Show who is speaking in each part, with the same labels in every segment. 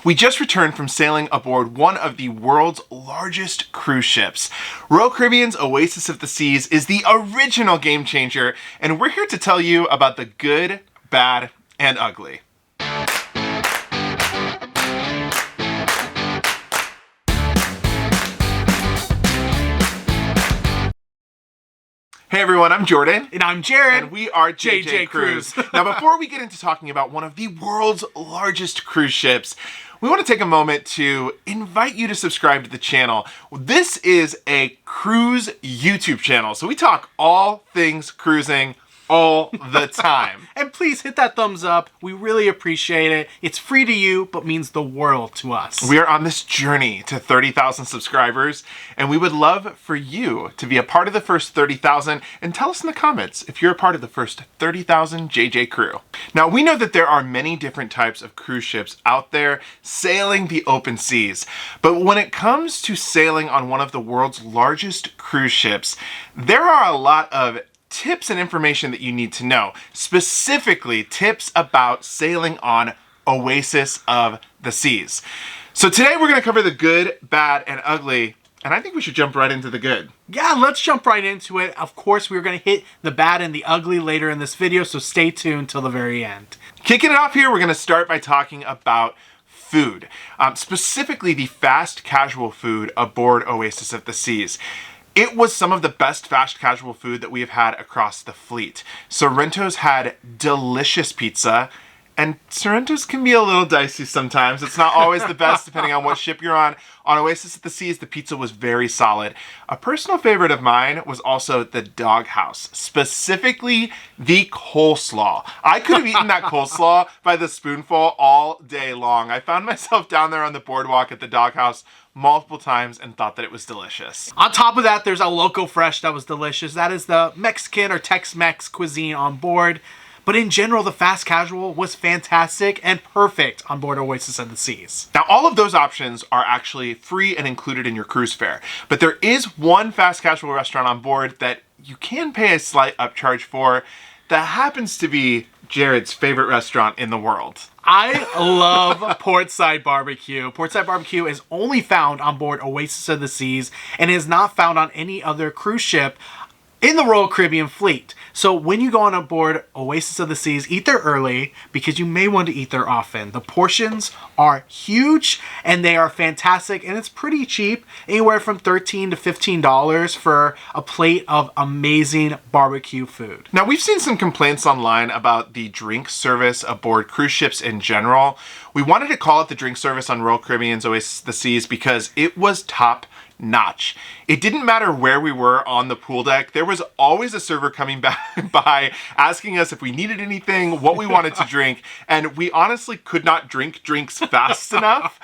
Speaker 1: We just returned from sailing aboard one of the world's largest cruise ships. Royal Caribbean's Oasis of the Seas is the original game changer, and we're here to tell you about the good, bad, and ugly. Hey everyone, I'm Jordan.
Speaker 2: And I'm Jared.
Speaker 1: And we are JJ Cruise. Now before we get into talking about one of the world's largest cruise ships, we want to take a moment to invite you to subscribe to the channel. This is a cruise YouTube channel, so we talk all things cruising all the time.
Speaker 2: And please hit that thumbs up. We really appreciate it. It's free to you, but means the world to us.
Speaker 1: We are on this journey to 30,000 subscribers, and we would love for you to be a part of the first 30,000, and tell us in the comments if you're a part of the first 30,000 JJ crew. Now, we know that there are many different types of cruise ships out there sailing the open seas, but when it comes to sailing on one of the world's largest cruise ships, there are a lot of tips and information that you need to know, specifically tips about sailing on Oasis of the Seas. So today we're going to cover the good, bad, and ugly, and I think we should jump right into the good.
Speaker 2: Yeah, let's jump right into it. Of course, we're going to hit the bad and the ugly later in this video, so stay tuned till the very end.
Speaker 1: Kicking it off here, we're going to start by talking about food, specifically the fast casual food aboard Oasis of the Seas. It was some of the best fast casual food that we have had across the fleet. Sorrento's had delicious pizza, and Sorrento's can be a little dicey sometimes. It's not always the best depending on what ship you're on. On Oasis of the Seas, the pizza was very solid. A personal favorite of mine was also the doghouse, specifically the coleslaw. I could have eaten that coleslaw by the spoonful all day long. I found myself down there on the boardwalk at the doghouse multiple times and thought that it was delicious.
Speaker 2: On top of that, there's a Loco Fresh that was delicious. That is the Mexican or Tex-Mex cuisine on board. But in general, the fast casual was fantastic and perfect on board Oasis of the Seas.
Speaker 1: Now, all of those options are actually free and included in your cruise fare. But there is one fast casual restaurant on board that you can pay a slight upcharge for that happens to be Jared's favorite restaurant in the world.
Speaker 2: I love Portside Barbecue. Portside Barbecue is only found on board Oasis of the Seas and is not found on any other cruise ship in the Royal Caribbean fleet. So when you go on board Oasis of the Seas, eat there early because you may want to eat there often. The portions are huge and they are fantastic, and it's pretty cheap, anywhere from $13 to $15 for a plate of amazing barbecue food.
Speaker 1: Now, we've seen some complaints online about the drink service aboard cruise ships in general. We wanted to call it the drink service on Royal Caribbean's Oasis of the Seas because it was top notch. It didn't matter where we were on the pool deck. There was always a server coming by asking us if we needed anything, what we wanted to drink, and we honestly could not drink drinks fast enough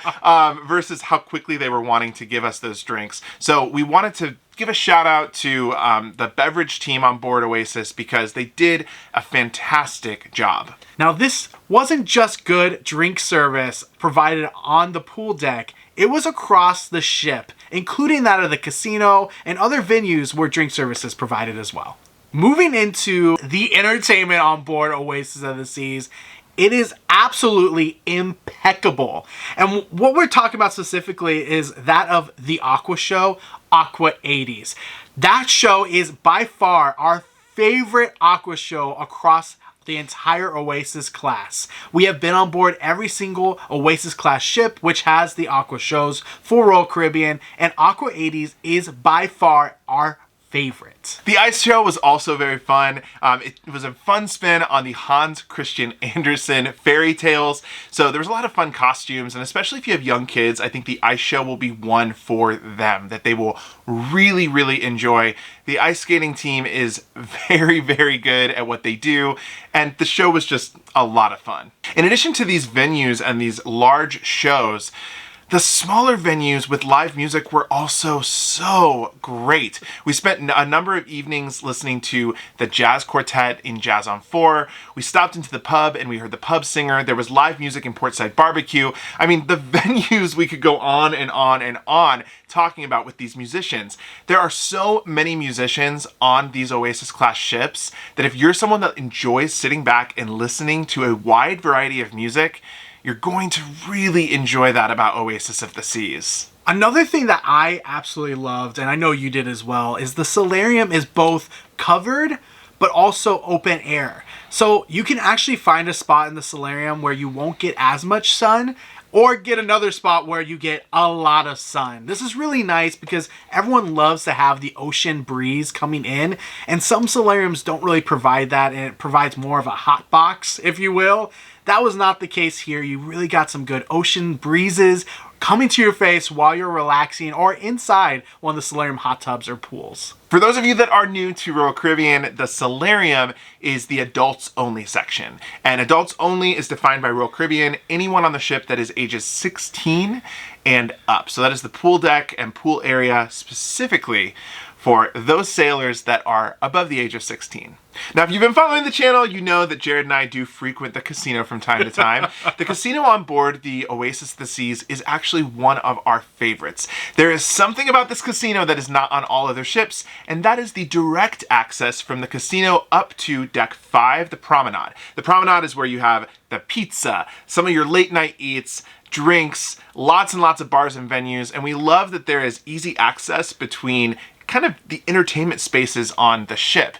Speaker 1: versus how quickly they were wanting to give us those drinks. So we wanted to give a shout out to the beverage team on board Oasis because they did a fantastic job.
Speaker 2: Now, this wasn't just good drink service provided on the pool deck. It was across the ship, including that of the casino and other venues where drink service is provided as well. Moving into the entertainment on board Oasis of the Seas, it is absolutely impeccable. And what we're talking about specifically is that of the Aqua Show, Aqua 80s. That show is by far our favorite Aqua Show across the entire Oasis class. We have been on board every single Oasis class ship which has the Aqua Shows for Royal Caribbean, and Aqua 80s is by far our favorite.
Speaker 1: The ice show was also very fun. It was a fun spin on the Hans Christian Andersen fairy tales. So there was a lot of fun costumes, and especially if you have young kids, I think the ice show will be one for them that they will really, really enjoy. The ice skating team is very, very good at what they do, and the show was just a lot of fun. In addition to these venues and these large shows, the smaller venues with live music were also so great. We spent a number of evenings listening to the jazz quartet in Jazz on 4. We stopped into the pub and we heard the pub singer. There was live music in Portside Barbecue. I mean, the venues we could go on and on and on talking about with these musicians. There are so many musicians on these Oasis class ships that if you're someone that enjoys sitting back and listening to a wide variety of music, you're going to really enjoy that about Oasis of the Seas.
Speaker 2: Another thing that I absolutely loved, and I know you did as well, is the solarium is both covered but also open air. So you can actually find a spot in the solarium where you won't get as much sun, or get another spot where you get a lot of sun. This is really nice because everyone loves to have the ocean breeze coming in, and some solariums don't really provide that, and it provides more of a hot box, if you will. That was not the case here. You really got some good ocean breezes coming to your face while you're relaxing or inside one of the solarium hot tubs or pools.
Speaker 1: For those of you that are new to Royal Caribbean, the solarium is the adults only section. And adults only is defined by Royal Caribbean, anyone on the ship that is ages 16 and up. So that is the pool deck and pool area specifically for those sailors that are above the age of 16. Now, if you've been following the channel, you know that Jared and I do frequent the casino from time to time. The casino on board the Oasis of the Seas is actually one of our favorites. There is something about this casino that is not on all other ships, and that is the direct access from the casino up to Deck 5, the Promenade. The Promenade is where you have the pizza, some of your late night eats, drinks, lots and lots of bars and venues, and we love that there is easy access between kind of the entertainment spaces on the ship.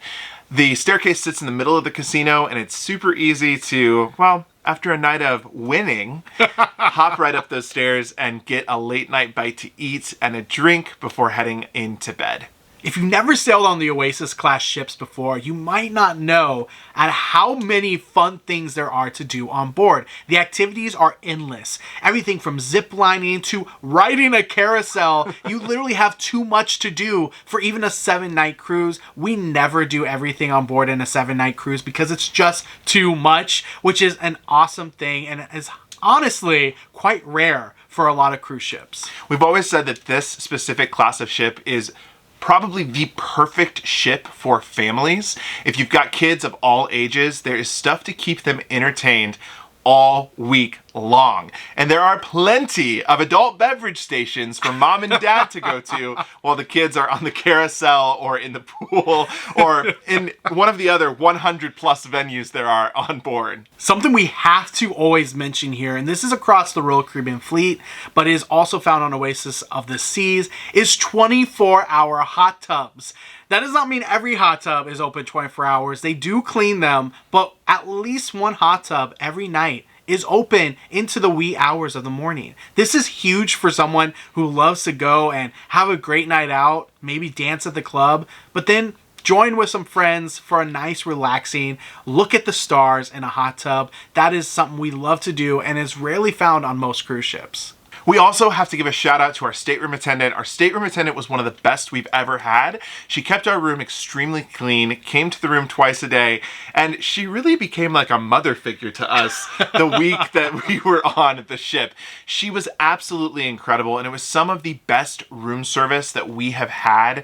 Speaker 1: The staircase sits in the middle of the casino, and it's super easy to, well, after a night of winning, hop right up those stairs and get a late night bite to eat and a drink before heading into bed.
Speaker 2: If you've never sailed on the Oasis class ships before, you might not know at how many fun things there are to do on board. The activities are endless. Everything from zip lining to riding a carousel. You literally have too much to do for even a 7-night cruise. We never do everything on board in a 7-night cruise because it's just too much, which is an awesome thing and is honestly quite rare for a lot of cruise ships.
Speaker 1: We've always said that this specific class of ship is probably the perfect ship for families. If you've got kids of all ages, there is stuff to keep them entertained all week long. And there are plenty of adult beverage stations for mom and dad to go to while the kids are on the carousel or in the pool or in one of the other 100 plus venues there are on board.
Speaker 2: Something we have to always mention here, and this is across the Royal Caribbean fleet, but is also found on Oasis of the Seas, is 24-hour hot tubs. That does not mean every hot tub is open 24 hours. They do clean them, but at least one hot tub every night is open into the wee hours of the morning. This is huge for someone who loves to go and have a great night out, maybe dance at the club, but then join with some friends for a nice relaxing look at the stars in a hot tub. That is something we love to do and is rarely found on most cruise ships.
Speaker 1: We also have to give a shout out to our stateroom attendant. Our stateroom attendant was one of the best we've ever had. She kept our room extremely clean, came to the room twice a day, and she really became like a mother figure to us the week that we were on the ship. She was absolutely incredible, and it was some of the best room service that we have had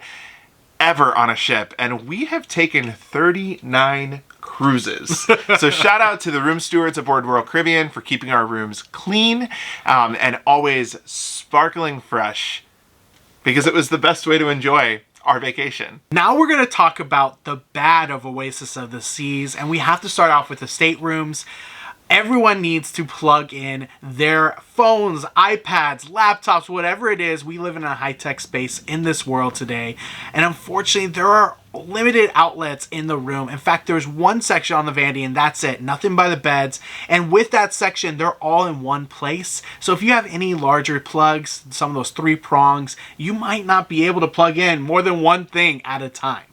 Speaker 1: ever on a ship, and we have taken 39 cruises. So shout out to the room stewards aboard Royal Caribbean for keeping our rooms clean and always sparkling fresh, because it was the best way to enjoy our vacation.
Speaker 2: Now we're going to talk about the bad of Oasis of the Seas, and we have to start off with the staterooms. Everyone needs to plug in their phones, iPads, laptops, whatever it is. We live in a high-tech space in this world today. And unfortunately, there are limited outlets in the room. In fact, there's one section on the vanity and that's it. Nothing by the beds. And with that section, they're all in one place. So if you have any larger plugs, some of those 3 prongs, you might not be able to plug in more than one thing at a time.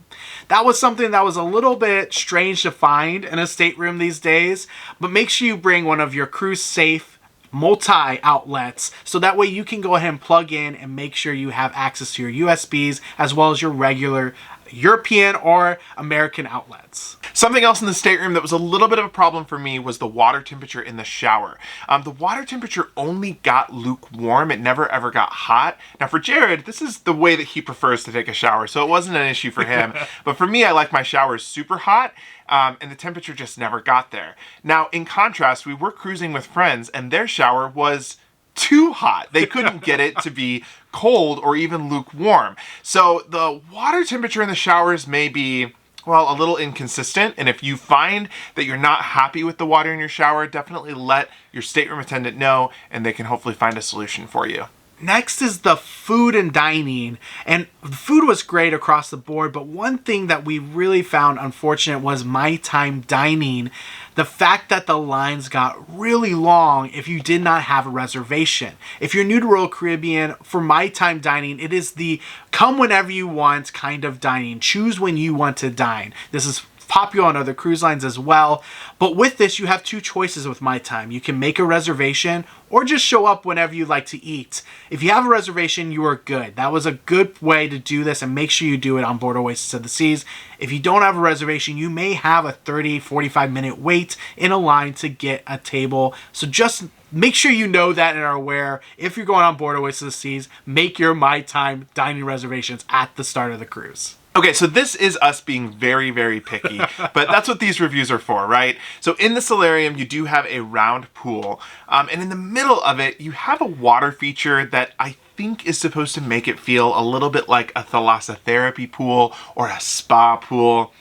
Speaker 2: That was something that was a little bit strange to find in a stateroom these days, but make sure you bring one of your cruise safe multi-outlets so that way you can go ahead and plug in and make sure you have access to your USBs as well as your regular European or American outlets.
Speaker 1: Something else in the stateroom that was a little bit of a problem for me was the water temperature in the shower. The water temperature only got lukewarm. It never ever got hot. Now for Jared, this is the way that he prefers to take a shower, so it wasn't an issue for him. But for me, I like my showers super hot, and the temperature just never got there. Now in contrast, we were cruising with friends and their shower was too hot. They couldn't get it to be cold or even lukewarm. So the water temperature in the showers may be well, a little inconsistent. And if you find that you're not happy with the water in your shower, definitely let your stateroom attendant know, and they can hopefully find a solution for you.
Speaker 2: Next is the food and dining, and the food was great across the board, but one thing that we really found unfortunate was my time dining. The fact that the lines got really long if you did not have a reservation. If you're new to Royal Caribbean, for my time dining, it is the come whenever you want kind of dining. Choose when you want to dine. This is popular on other cruise lines as well. But with this, you have two choices with My Time. You can make a reservation or just show up whenever you like to eat. If you have a reservation, you are good. That was a good way to do this, and make sure you do it on board Oasis of the Seas. If you don't have a reservation, you may have a 30, 45-minute wait in a line to get a table. So just make sure you know that and are aware. If you're going on board Oasis of the Seas, make your My Time dining reservations at the start of the cruise.
Speaker 1: Okay, so this is us being very, very picky, but that's what these reviews are for, right? So in the solarium, you do have a round pool, and in the middle of it, you have a water feature that I think is supposed to make it feel a little bit like a thalassotherapy pool or a spa pool.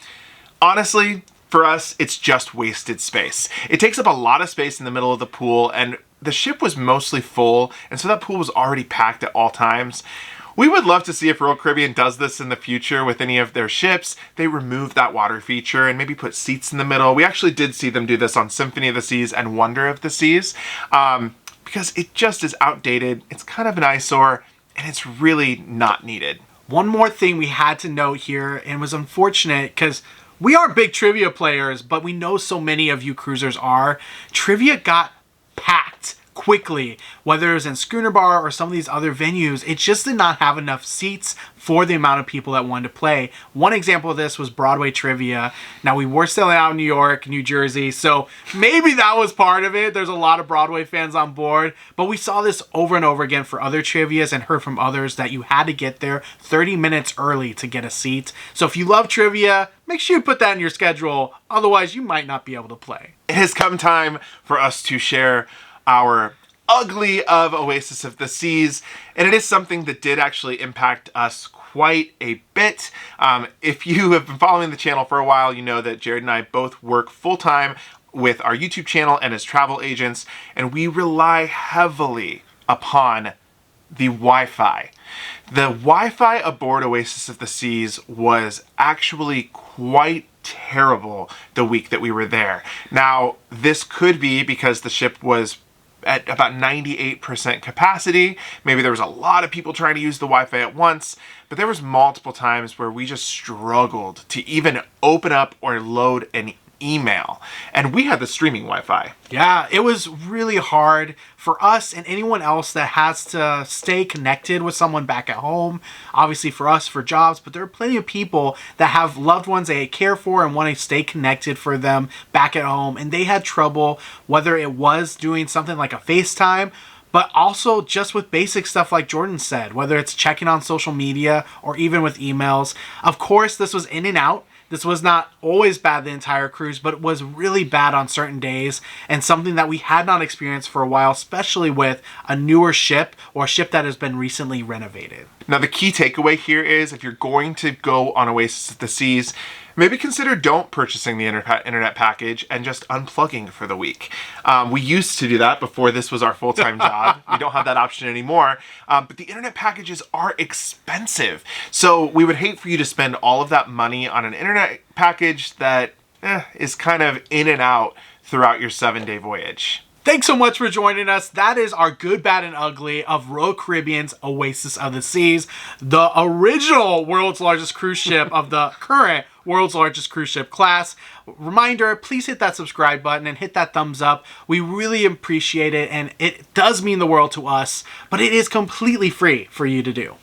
Speaker 1: Honestly, for us, it's just wasted space. It takes up a lot of space in the middle of the pool, and the ship was mostly full, and so that pool was already packed at all times. We would love to see if Royal Caribbean does this in the future with any of their ships. They remove that water feature and maybe put seats in the middle. We actually did see them do this on Symphony of the Seas and Wonder of the Seas, because it just is outdated. It's kind of an eyesore, and it's really not needed.
Speaker 2: One more thing we had to note here, and was unfortunate because we are big trivia players, but we know so many of you cruisers are. Trivia got packed quickly, whether it was in Schooner Bar or some of these other venues. It just did not have enough seats for the amount of people that wanted to play. One example of this was Broadway Trivia. Now, we were selling out in New York, New Jersey, so maybe that was part of it. There's a lot of Broadway fans on board, but we saw this over and over again for other trivias and heard from others that you had to get there 30 minutes early to get a seat. So if you love trivia, make sure you put that in your schedule. Otherwise, you might not be able to play.
Speaker 1: It has come time for us to share our ugly of Oasis of the Seas, and it is something that did actually impact us quite a bit. If you have been following the channel for a while, you know that Jared and I both work full-time with our YouTube channel and as travel agents, and we rely heavily upon the Wi-Fi. The Wi-Fi aboard Oasis of the Seas was actually quite terrible the week that we were there. Now, this could be because the ship was at about 98% capacity. Maybe there was a lot of people trying to use the Wi-Fi at once, but there was multiple times where we just struggled to even open up or load an email. And we had the streaming Wi-Fi.
Speaker 2: Yeah, it was really hard for us and anyone else that has to stay connected with someone back at home. Obviously for us, for jobs, but there are plenty of people that have loved ones they care for and want to stay connected for them back at home. And they had trouble, whether it was doing something like a FaceTime, but also just with basic stuff like Jordan said, whether it's checking on social media or even with emails. Of course, this was in and out. This was not always bad the entire cruise, but it was really bad on certain days, and something that we had not experienced for a while, especially with a newer ship or a ship that has been recently renovated.
Speaker 1: Now, the key takeaway here is if you're going to go on Oasis of the Seas, maybe consider don't purchasing the internet package and just unplugging for the week. We used to do that before this was our full-time job. We don't have that option anymore. But the internet packages are expensive. So we would hate for you to spend all of that money on an internet package that is kind of in and out throughout your 7-day voyage.
Speaker 2: Thanks so much for joining us. That is our good, bad, and ugly of Royal Caribbean's Oasis of the Seas, the original world's largest cruise ship of the current world's largest cruise ship class. Reminder, please hit that subscribe button and hit that thumbs up. We really appreciate it, and it does mean the world to us, but it is completely free for you to do.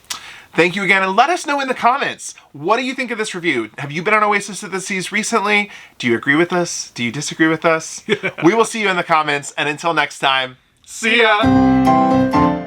Speaker 1: Thank you again, and let us know in the comments, what do you think of this review? Have you been on Oasis of the Seas recently? Do you agree with us? Do you disagree with us? We will see you in the comments, and until next time,
Speaker 2: See ya!